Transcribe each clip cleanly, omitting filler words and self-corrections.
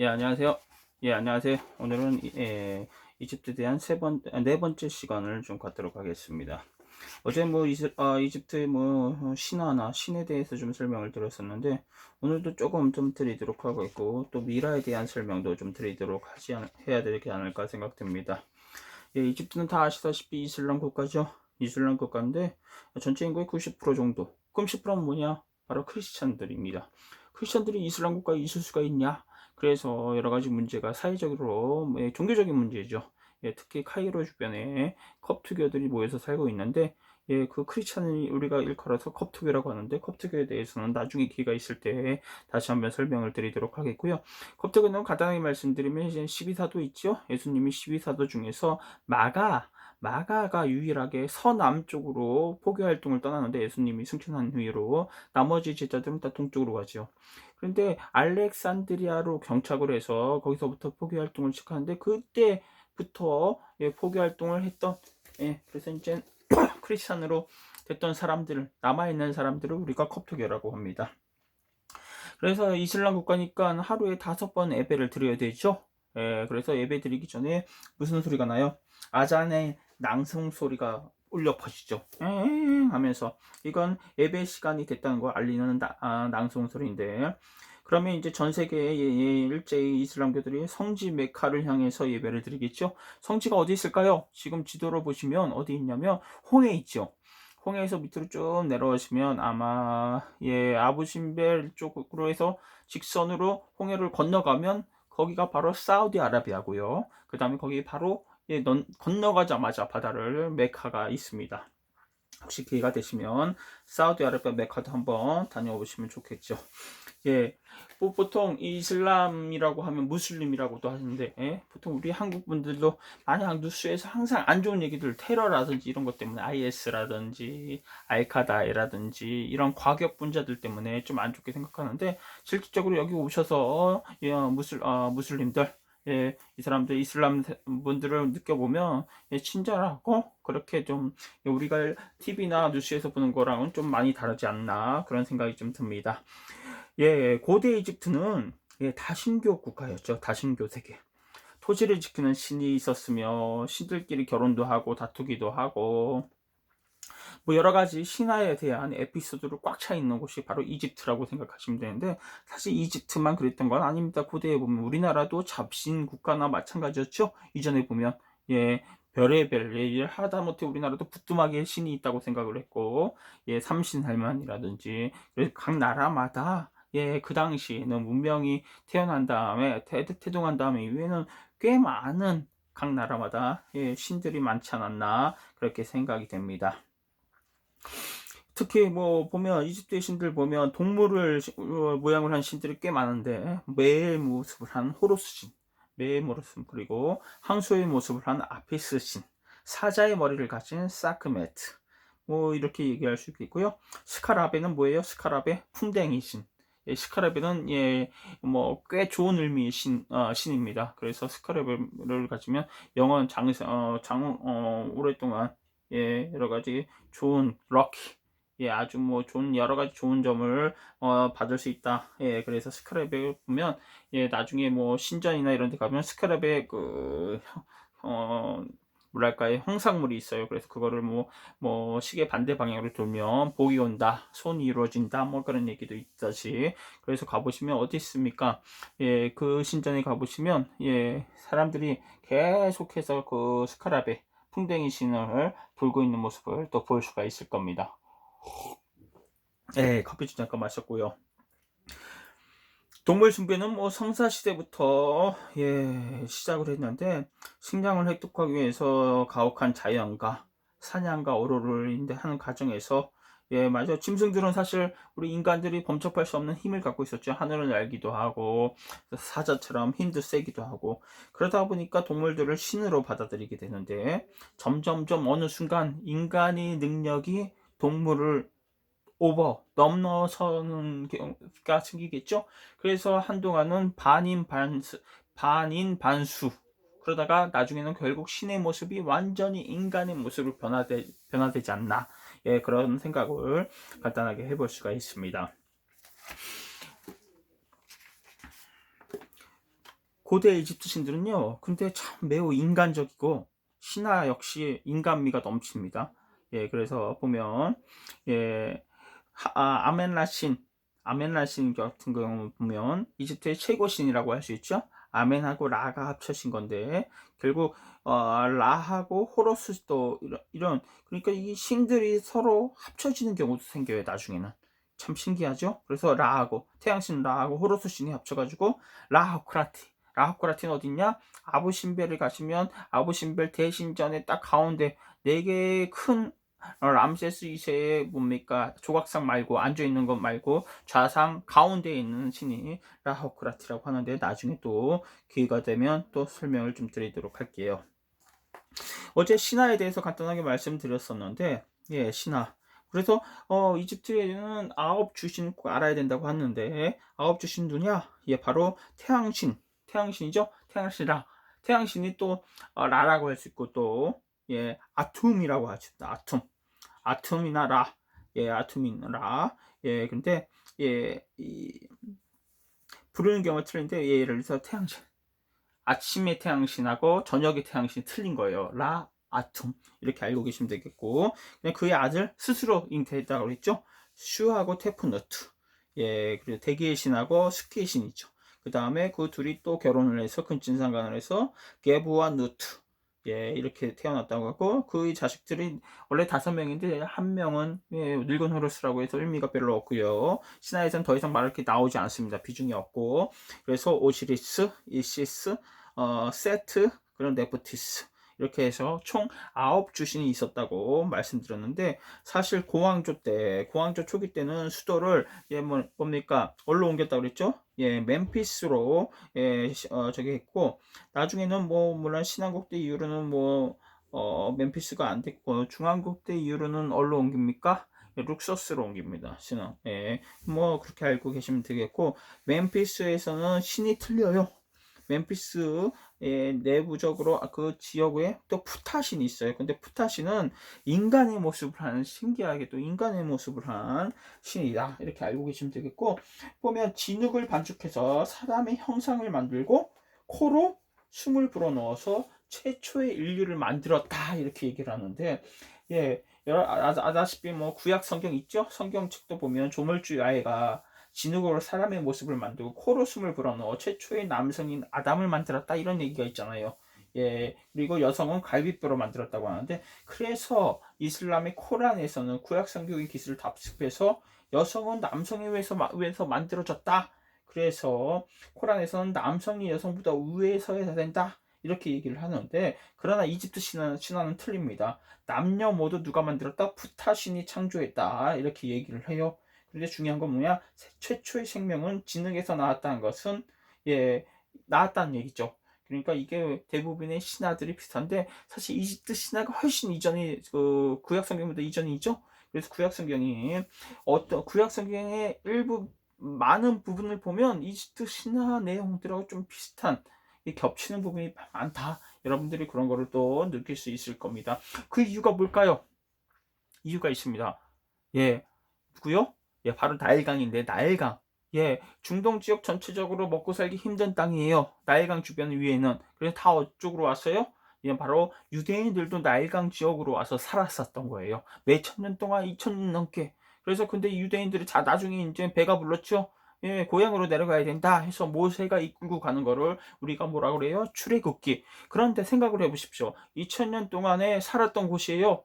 안녕하세요. 안녕하세요. 오늘은 이집트에 대한 네 번째 시간을 좀 갖도록 하겠습니다. 어제 뭐 이집트의 신화나 신에 대해서 좀 설명을 드렸었는데, 오늘도 조금 좀 드리도록 하고 있고, 또 미라에 대한 설명도 좀 드리도록 해야 되지 않을까 생각됩니다. 이집트는 다 아시다시피 이슬람 국가죠. 이슬람 국가인데 전체 인구의 90% 정도. 그럼 10%는 뭐냐? 바로 크리스찬들입니다. 크리스찬들이 이슬람 국가에 있을 수가 있냐? 그래서 여러 가지 문제가 사회적으로 종교적인 문제죠. 특히 카이로 주변에 컵투교들이 모여서 살고 있는데, 그 크리스찬이 우리가 일컬어서 컵투교라고 하는데, 컵투교에 대해서는 나중에 기회가 있을 때 다시 한번 설명을 드리도록 하겠고요. 컵투교는 간단하게 말씀드리면 이제 12사도 있죠. 예수님이 12사도 중에서 마가가 유일하게 서남쪽으로 포교 활동을 떠나는데, 예수님이 승천한 후로 나머지 제자들은 다 동쪽으로 가죠. 그런데 알렉산드리아로 경착을 해서 거기서부터 포교 활동을 시작하는데, 그때부터 포교 활동을 했던, 그래서 이제 크리스천으로 됐던 사람들을, 남아있는 사람들을 우리가 컵토교라고 합니다. 그래서 이슬람 국가니까 하루에 5번 예배를 드려야 되죠. 그래서 예배 드리기 전에 무슨 소리가 나요? 아잔의 낭송 소리가 울려 퍼지죠. 하면서 이건 예배 시간이 됐다는 걸 알리는 낭송 소리인데, 그러면 이제 전 세계의 일제히 이슬람교들이 성지 메카를 향해서 예배를 드리겠죠. 성지가 어디 있을까요? 지금 지도로 보시면 어디 있냐면 홍해에 있죠. 홍해에서 밑으로 쭉 내려오시면 아마 아부신벨 쪽으로 해서 직선으로 홍해를 건너가면 거기가 바로 사우디아라비아고요. 그 다음에 거기 바로 건너가자마자 바다를 메카가 있습니다. 혹시 기회가 되시면 사우디아라비아 메카도 한번 다녀오시면 좋겠죠. 보통 이슬람이라고 하면 무슬림이라고도 하는데, 보통 우리 한국 분들도 만약 뉴스에서 항상 안 좋은 얘기들, 테러라든지 이런 것 때문에, IS라든지 알카다라든지 이런 과격 분자들 때문에 좀 안 좋게 생각하는데, 실질적으로 여기 오셔서 무슬림들, 이 사람들 이슬람 분들을 느껴보면 친절하고, 그렇게 좀 우리가 TV나 뉴스에서 보는 거랑은 좀 많이 다르지 않나, 그런 생각이 좀 듭니다. 고대 이집트는 다신교 국가였죠. 다신교 세계. 토지를 지키는 신이 있었으며, 신들끼리 결혼도 하고 다투기도 하고, 여러 가지 신화에 대한 에피소드로 꽉 차 있는 곳이 바로 이집트라고 생각하시면 되는데, 사실 이집트만 그랬던 건 아닙니다. 고대에 보면 우리나라도 잡신 국가나 마찬가지였죠. 이전에 보면 별의별 하다못해 우리나라도 부뚜막에 신이 있다고 생각을 했고, 삼신할만이라든지, 각 나라마다 그 당시에는 문명이 태어난 다음에 태동한 다음에 이후에는 꽤 많은 각 나라마다 신들이 많지 않았나, 그렇게 생각이 됩니다. 특히 보면 이집트의 신들 보면 동물을 모양을 한 신들이 꽤 많은데, 매의 모습을 한 호루스신, 매의 모습, 그리고 항소의 모습을 한 아피스 신, 사자의 머리를 가진 사크메트, 이렇게 얘기할 수 있고요. 스카라베는 뭐예요? 스카라베 풍뎅이 신. 스카라베는 꽤 좋은 의미의 신입니다. 그래서 스카라베를 가지면 영원 오랫동안 여러 가지 좋은 럭키, 아주 좋은 여러 가지 좋은 점을 받을 수 있다. 그래서 스크랩에 보면 나중에 신전이나 이런 데 가면 스크랩에 뭐랄까요, 형상물이 있어요. 그래서 그거를 시계 반대 방향으로 돌면 복이 온다, 손이 이루어진다, 그런 얘기도 있다시. 그래서 가보시면 어디 있습니까? 그 신전에 가보시면 사람들이 계속해서 그 스카라베 풍뎅이 신을 불고 있는 모습을 또 볼 수가 있을 겁니다. 커피 잠깐 마셨고요. 동물 숭배는 성사시대부터 시작을 했는데, 식량을 획득하기 위해서 가혹한 자연과 사냥과 어로를 하는 과정에서 맞아, 짐승들은 사실 우리 인간들이 범접할 수 없는 힘을 갖고 있었죠. 하늘을 날기도 하고 사자처럼 힘도 세기도 하고, 그러다 보니까 동물들을 신으로 받아들이게 되는데, 점점점 어느 순간 인간의 능력이 동물을 넘어서는 경우가 생기겠죠. 그래서 한동안은 반인 반수, 그러다가 나중에는 결국 신의 모습이 완전히 인간의 모습으로 변화되지 않나, 그런 생각을 간단하게 해볼 수가 있습니다. 고대 이집트 신들은요, 근데 참 매우 인간적이고 신화 역시 인간미가 넘칩니다. 예, 그래서 보면 예, 아멘라 신 같은 경우 보면 이집트의 최고 신이라고 할 수 있죠. 아멘하고 라가 합쳐진 건데 결국 라하고 호러스도 그러니까 이 신들이 서로 합쳐지는 경우도 생겨요. 나중에는 참 신기하죠. 그래서 라하고 태양신 라하고 호러스 신이 합쳐가지고 라하크라티는 어딨냐? 아부신벨을 가시면 아부신벨 대신전에 딱 가운데 네 개의 큰 람세스 2세의 뭡니까 조각상 말고 앉아있는 것 말고 좌상 가운데에 있는 신이 라하크라티라고 하는데 나중에 또 기회가 되면 또 설명을 좀 드리도록 할게요. 어제 신화에 대해서 간단하게 말씀드렸었는데 예, 신화. 그래서 이집트에는 9주신 꼭 알아야 된다고 하는데 9주신 누냐? 예, 바로 태양신이죠. 태양신이 또 라라고 할 수 있고 또 예, 아툼이라고 하죠. 아툼이나 라. 예, 아툼이나 라. 예, 근데 예, 부르는 경우가 틀린데 예, 예를 들어서 태양신. 아침의 태양신하고 저녁의 태양신이 틀린 거예요. 라, 아툼 이렇게 알고 계시면 되겠고 그냥 그의 아들 스스로 잉태했다고 그랬죠. 슈하고 테프너트 예 그리고 대기의 신하고 스키의 신이죠. 그 다음에 그 둘이 또 결혼을 해서 근친상간을 해서 게부와 누트 예 이렇게 태어났다고 하고 그의 자식들이 원래 5명인데 한 명은 예, 늙은 호르스라고 해서 의미가 별로 없고요. 신화에서는 더 이상 말할 게 나오지 않습니다. 비중이 없고 그래서 오시리스, 이시스 세트, 그런 네프티스 이렇게 해서 총 9주신이 있었다고 말씀드렸는데 사실 고왕조 초기 때는 수도를 예 뭡니까 어디로 옮겼다고 그랬죠? 예 멤피스로 예 저기 했고 나중에는 뭐 물론 신왕국 때 이후로는 뭐 멤피스가 안 됐고 중왕국 때 이후로는 어디로 옮깁니까? 예, 룩소스로 옮깁니다. 신왕. 예. 뭐 그렇게 알고 계시면 되겠고 멤피스에서는 신이 틀려요. 멤피스 내부적으로 그 지역에 또 푸타신이 있어요. 근데 푸타신은 인간의 모습을 하는 신기하게 또 인간의 모습을 한 신이다. 이렇게 알고 계시면 되겠고 보면 진흙을 반죽해서 사람의 형상을 만들고 코로 숨을 불어넣어서 최초의 인류를 만들었다 이렇게 얘기를 하는데 예 아다시피 뭐 구약 성경 있죠? 성경책도 보면 조물주 야훼가 진흙으로 사람의 모습을 만들고 코로 숨을 불어넣어 최초의 남성인 아담을 만들었다 이런 얘기가 있잖아요. 예, 그리고 여성은 갈비뼈로 만들었다고 하는데 그래서 이슬람의 코란에서는 구약 성경의 기술을 답습해서 여성은 남성에 의해서 만들어졌다. 그래서 코란에서는 남성이 여성보다 우위에 서야 된다. 이렇게 얘기를 하는데 그러나 이집트 신화는 틀립니다. 남녀 모두 누가 만들었다? 푸타신이 창조했다. 이렇게 얘기를 해요. 그런데 중요한 건 뭐냐? 최초의 생명은 진흙에서 나왔다는 것은 예 나왔다는 얘기죠. 그러니까 이게 대부분의 신화들이 비슷한데 사실 이집트 신화가 훨씬 이전에 그 구약 성경보다 이전이죠. 그래서 구약 성경의 일부 많은 부분을 보면 이집트 신화 내용들하고 좀 비슷한 겹치는 부분이 많다. 여러분들이 그런 거를 또 느낄 수 있을 겁니다. 그 이유가 뭘까요? 이유가 있습니다. 예, 누구요? 예, 바로 나일강인데 나일강. 예, 중동 지역 전체적으로 먹고 살기 힘든 땅이에요. 나일강 주변 위에는. 그래서 다 어쪽으로 왔어요? 예, 바로 유대인들도 나일강 지역으로 와서 살았었던 거예요. 몇천 년 동안 2,000년 넘게. 그래서 근데 유대인들이 나중에 이제 배가 불렀죠. 예, 고향으로 내려가야 된다 해서 모세가 이끌고 가는 거를 우리가 뭐라 그래요? 출애굽기. 그런데 생각을 해보십시오. 2,000년 동안에 살았던 곳이에요.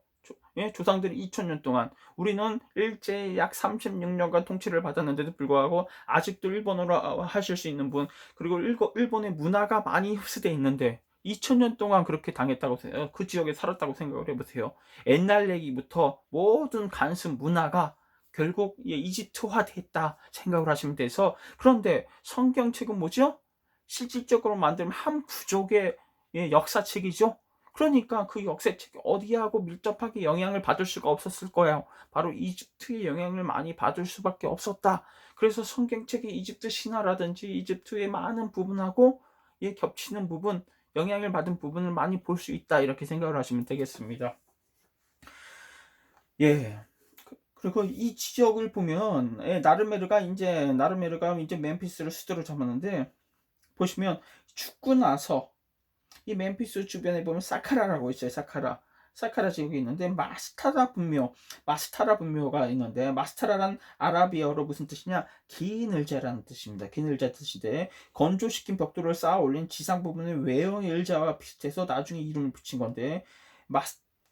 예, 조상들이 2,000년 동안 우리는 일제 약 36년간 통치를 받았는데도 불구하고 아직도 일본어로 하실 수 있는 분 그리고 일본의 문화가 많이 흡수되어 있는데 2,000년 동안 그렇게 당했다고 그 지역에 살았다고 생각을 해보세요. 옛날 얘기부터 모든 간습 문화가 결국 이집트화 됐다 생각을 하시면 돼서 그런데 성경책은 뭐죠? 실질적으로 만들면 한 부족의 역사책이죠. 그러니까 그 역사책이 어디하고 밀접하게 영향을 받을 수가 없었을 거예요. 바로 이집트의 영향을 많이 받을 수밖에 없었다. 그래서 성경책의 이집트 신화라든지 이집트의 많은 부분하고 겹치는 부분, 영향을 받은 부분을 많이 볼 수 있다. 이렇게 생각을 하시면 되겠습니다. 예. 그리고 이 지역을 보면 나르메르가 이제 멤피스를 수도로 잡았는데 보시면 죽고 나서 이 멤피스 주변에 보면 사카라라고 있어요. 사카라 지역이 있는데 마스타라 분묘가 있는데, 마스타라란 아라비어로 무슨 뜻이냐, 긴 의자라는 뜻입니다. 긴 의자 뜻인데, 건조시킨 벽돌을 쌓아 올린 지상 부분의 외형의 의자와 비슷해서 나중에 이름을 붙인 건데,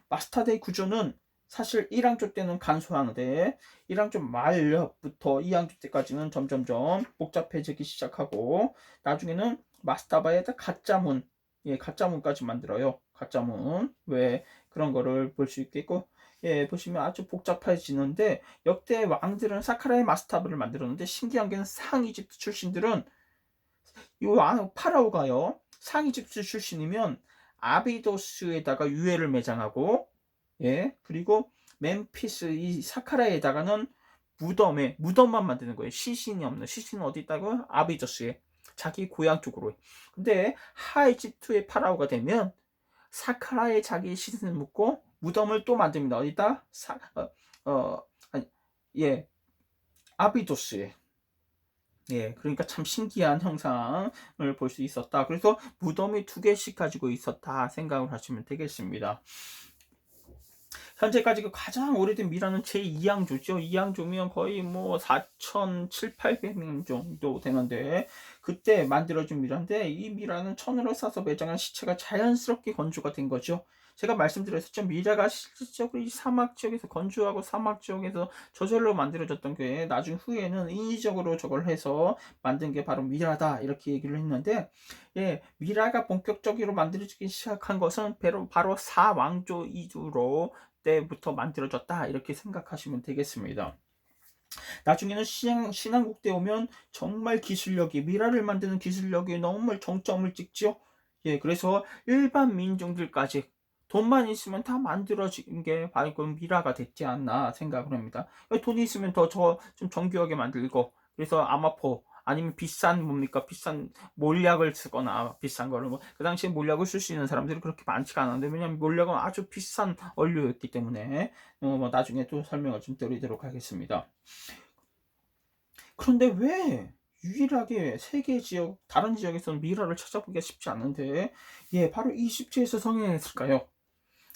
마스타드의 구조는 사실 1왕조 때는 간소하는데 1왕조 말부터 2왕조 때까지는 점점점 복잡해지기 시작하고, 나중에는 마스타바에다 가짜문, 가짜문까지 만들어요. 가짜문. 왜 그런 거를 볼 수 있겠고, 보시면 아주 복잡해지는데, 역대 왕들은 사카라의 마스타바를 만들었는데, 신기한 게는 상이집트 출신들은, 이 파라오가요, 상이집트 출신이면 아비도스에다가 유해를 매장하고, 그리고 멤피스 이 사카라에다가는 무덤만 만드는 거예요. 시신이 없는, 시신은 어디 있다고요? 아비도스에, 자기 고향 쪽으로. 근데 하이집트의 파라오가 되면 사카라에 자기 시신을 묻고 무덤을 또 만듭니다. 어디다? 아니, 아비도스에. 그러니까 참 신기한 형상을 볼 수 있었다. 그래서 무덤이 2개씩 가지고 있었다 생각을 하시면 되겠습니다. 현재까지 가장 오래된 미라는 제2왕조죠. 2왕조면 거의 뭐 4,700~800년 정도 되는데, 그때 만들어진 미라인데, 이 미라는 천으로 싸서 매장한 시체가 자연스럽게 건조가 된 거죠. 제가 말씀드렸었죠. 미라가 실질적으로 이 사막 지역에서 건조하고 사막 지역에서 저절로 만들어졌던 게, 나중 후에는 인위적으로 저걸 해서 만든 게 바로 미라다, 이렇게 얘기를 했는데, 미라가 본격적으로 만들어지기 시작한 것은 바로 4왕조 이후로 때부터 만들어졌다, 이렇게 생각하시면 되겠습니다. 나중에는 신한국 때 오면 정말 미라를 만드는 기술력이 너무 정점을 찍죠. 그래서 일반 민중들까지 돈만 있으면 다 만들어진 게 바로 미라가 됐지 않나 생각을 합니다. 돈이 있으면 더 좀 정교하게 만들고, 그래서 아마포 아니면 비싼 몰약을 쓰거나, 비싼 거를 그 당시에 몰약을 쓸 수 있는 사람들이 그렇게 많지가 않았는데, 왜냐면 몰약은 아주 비싼 원료였기 때문에, 나중에 또 설명을 좀 드리도록 하겠습니다. 그런데 왜 유일하게 세계 지역, 다른 지역에서는 미라를 찾아보기가 쉽지 않은데, 바로 이집트에서 성행했을까요?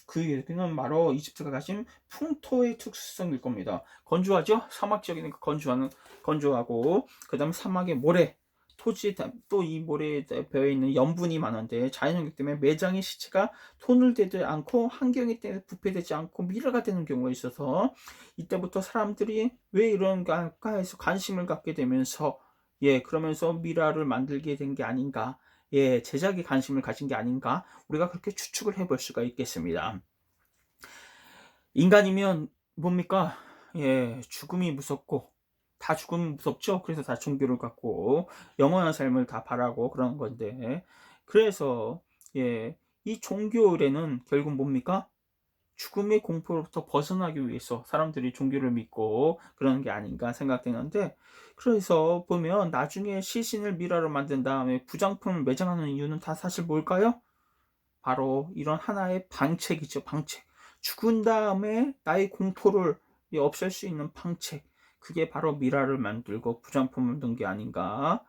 그 얘기는 바로 이집트가 가진 풍토의 특수성일 겁니다. 건조하죠? 사막 지역이니까 건조하고, 그 다음 사막의 모래, 토지, 또 이 모래에 배어있는 염분이 많은데, 자연환경 때문에 매장의 시체가 손을 대지 않고 환경에 때문에 부패되지 않고 미라가 되는 경우가 있어서, 이때부터 사람들이 왜 이런가 해서 관심을 갖게 되면서, 그러면서 미라를 만들게 된 게 아닌가, 제작에 관심을 가진 게 아닌가, 우리가 그렇게 추측을 해볼 수가 있겠습니다. 인간이면 뭡니까? 죽음이 무섭고, 다 죽음이 무섭죠? 그래서 다 종교를 갖고 영원한 삶을 다 바라고 그러는 건데, 그래서 이 종교 의례는 결국 뭡니까? 죽음의 공포로부터 벗어나기 위해서 사람들이 종교를 믿고 그러는 게 아닌가 생각되는데, 그래서 보면 나중에 시신을 미라로 만든 다음에 부장품을 매장하는 이유는 다 사실 뭘까요? 바로 이런 하나의 방책이죠. 방책. 죽은 다음에 나의 공포를 없앨 수 있는 방책. 그게 바로 미라를 만들고 부장품을 둔 게 아닌가.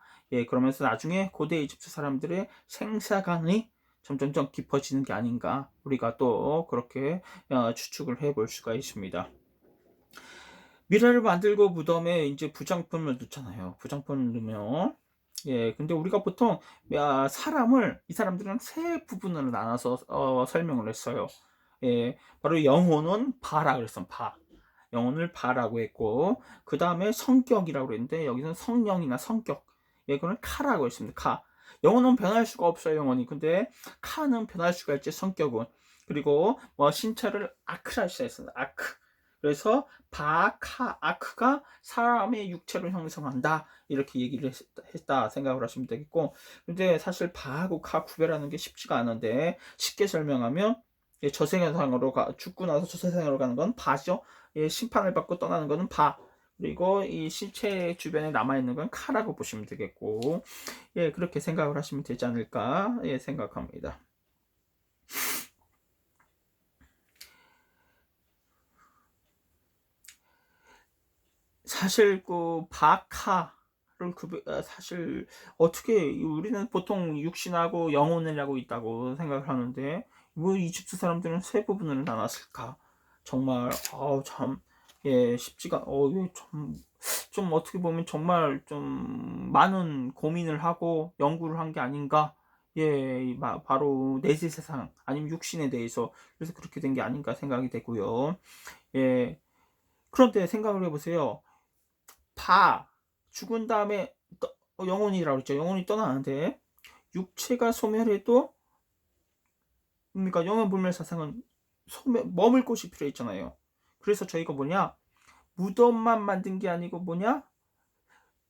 그러면서 나중에 고대 이집트 사람들의 생사관이 점점점 깊어지는 게 아닌가. 우리가 또 그렇게 추측을 해볼 수가 있습니다. 미라를 만들고 무덤에 이제 부장품을 넣잖아요. 부장품을 넣으면, 근데 우리가 보통 이 사람들은 세 부분으로 나눠서 설명을 했어요. 바로 영혼은 바라 그랬어. 영혼을 바라고 했고, 그 다음에 성격이라고 그랬는데, 여기서는 성령이나 성격, 그거는 카라고 했습니다. 영혼은 변할 수가 없어요, 영혼이. 근데 카는 변할 수가 있지, 성격은. 그리고 신체를 아크라 했습니다. 아크. 그래서 아크가 사람의 육체를 형성한다, 이렇게 얘기를 했다 생각을 하시면 되겠고, 근데 사실 바하고 카 구별하는 게 쉽지가 않은데, 쉽게 설명하면, 저세상으로 죽고 나서 저세상으로 가는 건 바죠. 심판을 받고 떠나는 거는 바. 그리고 이 시체 주변에 남아있는 건 카라고 보시면 되겠고, 그렇게 생각을 하시면 되지 않을까 생각합니다. 사실 그 바카, 사실 어떻게 우리는 보통 육신하고 영혼이라고 있다고 생각을 하는데 뭐 이집트 사람들은 세 부분으로 나눴을까? 정말 참 쉽지가 이게 좀 어떻게 보면 정말 좀 많은 고민을 하고 연구를 한 게 아닌가? 바로 내세 세상 아니면 육신에 대해서 그래서 그렇게 된 게 아닌가 생각이 되고요. 예. 그런데 생각을 해 보세요. 죽은 다음에 영혼이라고 그랬죠. 영혼이 떠나는데 육체가 소멸해도 그러니까 영혼 불멸 사상은 머물 곳이 필요했잖아요. 그래서 저희가 무덤만 만든 게 아니고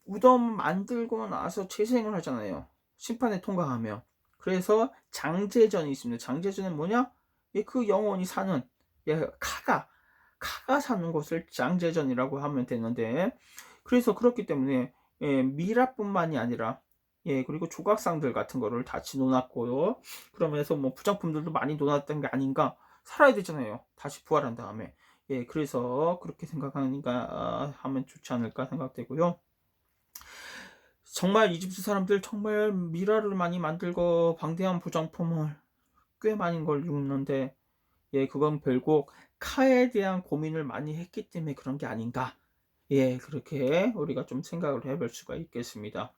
무덤 만들고 나서 재생을 하잖아요. 심판에 통과하면. 그래서 장제전이 있습니다. 장제전은 그 영혼이 사는 카가 사는 곳을 장제전이라고 하면 되는데 그래서 그렇기 때문에 미라뿐만이 아니라 그리고 조각상들 같은 거를 같이 놓았고요. 그러면서 부장품들도 많이 놓았던 게 아닌가. 살아야 되잖아요. 다시 부활한 다음에. 그래서 그렇게 생각하니까 하면 좋지 않을까 생각되고요. 정말 이집트 사람들 정말 미라를 많이 만들고 방대한 부장품을 꽤 많은 걸 줍는데 그건 결국 카에 대한 고민을 많이 했기 때문에 그런 게 아닌가. 그렇게 우리가 좀 생각을 해볼 수가 있겠습니다.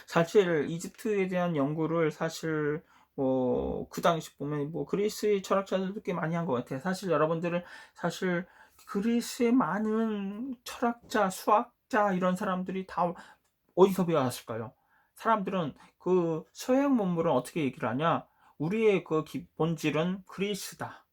사실 이집트에 대한 연구를 사실 그 당시 보면 그리스의 철학자들도 꽤 많이 한 것 같아요. 사실 여러분들은 사실 그리스의 많은 철학자, 수학자 이런 사람들이 다 어디서 배워왔을까요? 사람들은 그 서양 문물은 어떻게 얘기를 하냐? 우리의 그 본질은 그리스다.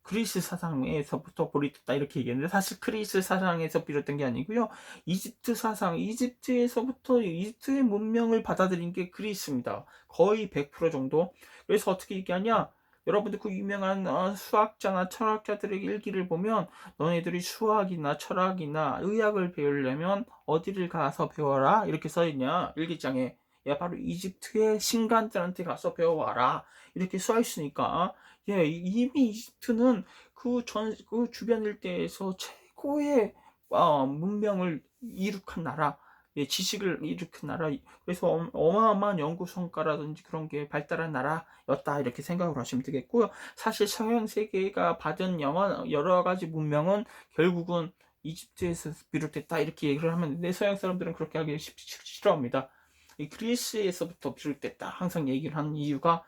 그리스 사상에서부터 보리됐다 이렇게 얘기했는데 사실 그리스 사상에서 비롯된 게 아니고요. 이집트 사상, 이집트에서부터 이집트의 문명을 받아들인 게 그리스입니다. 거의 100% 정도. 그래서 어떻게 얘기하냐? 여러분들 그 유명한 수학자나 철학자들의 일기를 보면 너네들이 수학이나 철학이나 의학을 배우려면 어디를 가서 배워라 이렇게 써있냐 일기장에. 바로 이집트의 신관들한테 가서 배워와라 이렇게 써있으니까 이미 이집트는 그 주변 일대에서 최고의 문명을 이룩한 나라, 지식을 일으킨 나라, 그래서 어마어마한 연구 성과라든지 그런 게 발달한 나라였다 이렇게 생각을 하시면 되겠고요. 사실 서양 세계가 받은 여러 가지 문명은 결국은 이집트에서 비롯됐다 이렇게 얘기를 하면 되는데 서양 사람들은 그렇게 하기 싫어합니다. 그리스에서부터 비롯됐다 항상 얘기를 하는 이유가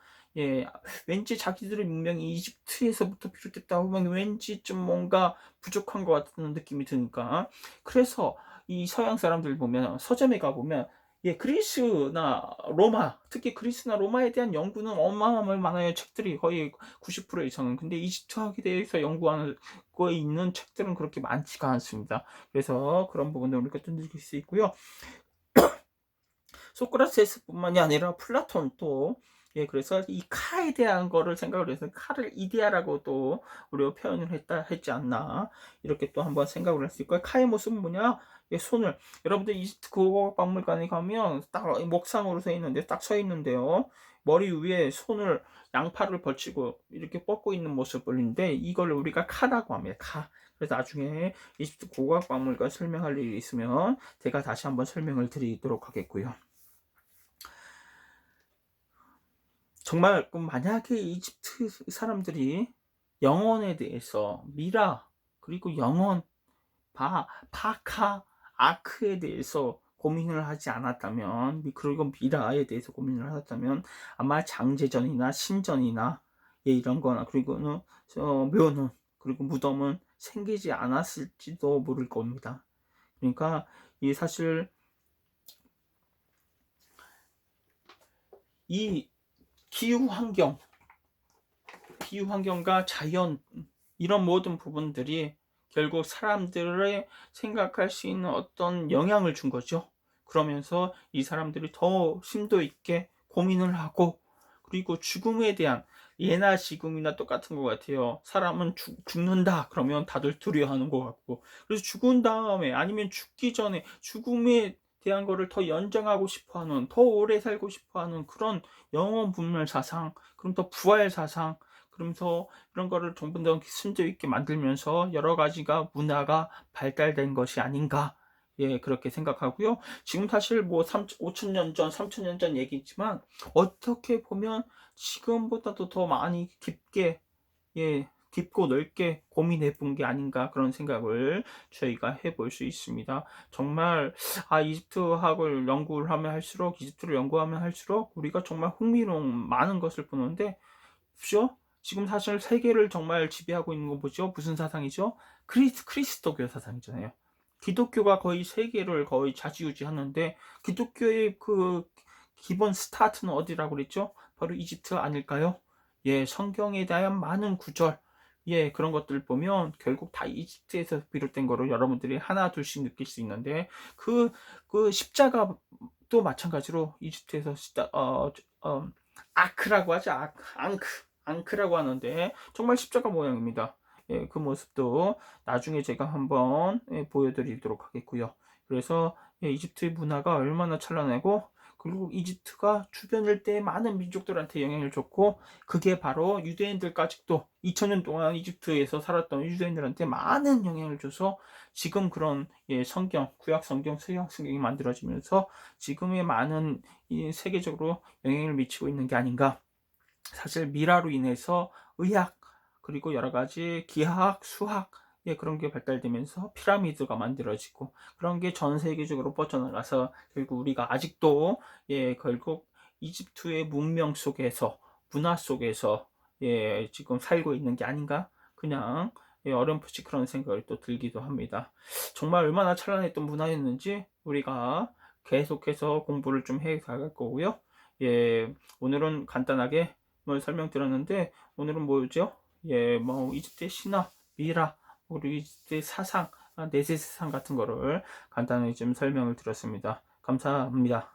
왠지 자기들의 문명이 이집트에서부터 비롯됐다 보면 왠지 좀 뭔가 부족한 것 같은 느낌이 드니까 그래서 이 서양 사람들 보면 서점에 가보면 그리스나 로마 특히 그리스나 로마에 대한 연구는 어마어마하게 많아요. 책들이 거의 90% 이상은. 근데 이집트학에 대해서 연구하는 거에 있는 책들은 그렇게 많지가 않습니다. 그래서 그런 부분을 우리가 좀 느낄 수 있고요. 소크라테스뿐만이 아니라 플라톤도 그래서 이 카에 대한 거를 생각을 해서 카를 이데아라고 또 우리가 표현을 했지 않나 이렇게 또 한번 생각을 할 수 있고요. 카의 모습은 손을 여러분들 이집트 국어박물관에 가면 딱 목상으로 서 있는데 딱 서 있는데요. 머리 위에 손을 양팔을 벌치고 이렇게 뻗고 있는 모습인데 이걸 우리가 카라고 합니다. 카. 그래서 나중에 이집트 국어박물관 설명할 일이 있으면 제가 다시 한번 설명을 드리도록 하겠고요. 정말 만약에 이집트 사람들이 영혼에 대해서 미라 그리고 영혼 바카 아크에 대해서 고민을 하지 않았다면 그리고 미라에 대해서 고민을 하셨다면 아마 장제전이나 신전이나 이런 거나 그리고는 묘는 그리고 무덤은 생기지 않았을지도 모를 겁니다. 그러니까 사실 이 기후 환경과 자연 이런 모든 부분들이 결국 사람들의 생각할 수 있는 어떤 영향을 준 거죠. 그러면서 이 사람들이 더 심도 있게 고민을 하고 그리고 죽음에 대한 예나 지금이나 똑같은 것 같아요. 사람은 죽는다 그러면 다들 두려워하는 것 같고 그래서 죽은 다음에 아니면 죽기 전에 죽음에 대한 거를 더 연장하고 싶어하는 더 오래 살고 싶어하는 그런 영원 분멸 사상 그럼 더 부활 사상 그러면서 이런 거를 좀 더 심도 있게 만들면서 여러 가지가 문화가 발달된 것이 아닌가 예, 그렇게 생각하고요. 지금 사실 뭐 5천 년 전, 3천 년 전 얘기지만 어떻게 보면 지금보다도 더 많이 깊게, 예, 깊고 넓게 고민해 본 게 아닌가 그런 생각을 저희가 해볼 수 있습니다. 정말 이집트학을 연구를 하면 할수록, 이집트를 연구하면 할수록 우리가 정말 흥미로운 많은 것을 보는데, 그죠? 지금 사실 세계를 정말 지배하고 있는 건 뭐죠? 무슨 사상이죠? 그리스도교 사상이잖아요. 기독교가 거의 세계를 거의 좌지우지하는데, 기독교의 그 기본 스타트는 어디라고 그랬죠? 바로 이집트 아닐까요? 예, 성경에 대한 많은 구절, 예, 그런 것들 보면 결국 다 이집트에서 비롯된 거로 여러분들이 하나 둘씩 느낄 수 있는데, 그 십자가도 마찬가지로 이집트에서 아크라고 하죠. 앙크라고 하는데 정말 십자가 모양입니다. 예, 그 모습도 나중에 제가 한번 보여드리도록 하겠고요. 그래서 이집트의 문화가 얼마나 찬란하고, 그리고 이집트가 주변 일대의 많은 민족들한테 영향을 줬고, 그게 바로 유대인들까지도 2000년 동안 이집트에서 살았던 유대인들한테 많은 영향을 줘서 지금 그런 성경, 구약 성경, 서약 성경이 만들어지면서 지금의 많은 세계적으로 영향을 미치고 있는 게 아닌가. 사실 미라로 인해서 의학, 그리고 여러 가지 기하학, 수학, 예, 그런 게 발달되면서 피라미드가 만들어지고, 그런 게 전 세계적으로 뻗어나가서 결국 우리가 아직도 결국 이집트의 문명 속에서, 문화 속에서 지금 살고 있는 게 아닌가, 그냥 어렴풋이 그런 생각을 또 들기도 합니다. 정말 얼마나 찬란했던 문화였는지 우리가 계속해서 공부를 좀 해 갈 거고요. 예, 오늘은 간단하게 뭘 설명드렸는데, 오늘은 뭐죠? 예, 뭐 이집트의 신화, 미라, 그리고 이집트의 사상, 내세 사상 같은 거를 간단히 좀 설명을 드렸습니다. 감사합니다.